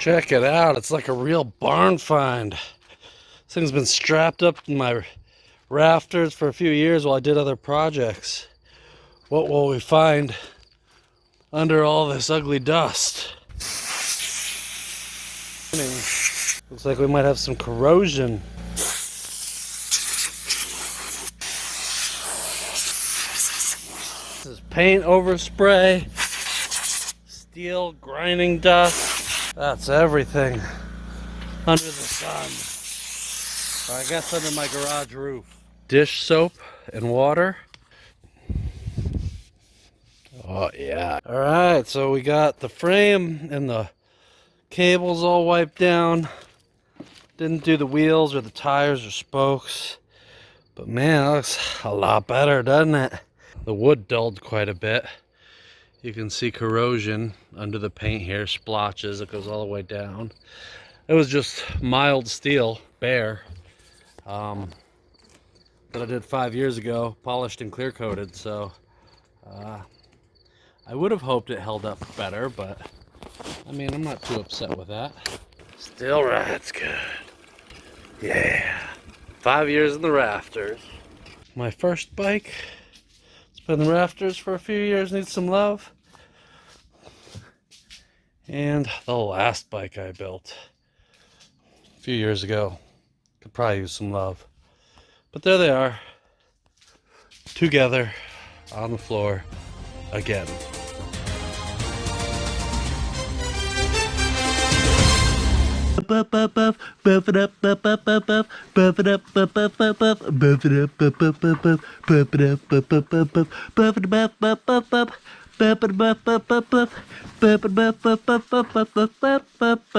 Check it out, it's like a real barn find. This thing's been strapped up in my rafters for a few years while I did other projects. What will we find under all this ugly dust? Looks like we might have some corrosion. This is paint overspray, steel grinding dust. That's everything under the sun. Or I guess under my garage roof. Dish soap and water. Oh yeah. Alright, so we got the frame and the cables all wiped down. Didn't do the wheels or the tires or spokes. But man, that looks a lot better, doesn't it? The wood dulled quite a bit. You can see corrosion under the paint here, splotches. It goes all the way down. It was just mild steel, bare. That I did 5 years ago, polished and clear coated. So I would have hoped it held up better, but I mean, I'm not too upset with that. Still rides good. Yeah. 5 years in the rafters. My first bike. It's been in the rafters for a few years, needs some love. And the last bike I built a few years ago. Could probably use some love. But there they are. Together on the floor again. Buff it up, buff it up, buff it up, buff it up, buff it up, buff it up, buff it up, buff it up, buff it up, buff it up, buff it up, buff it up, buff it up, buff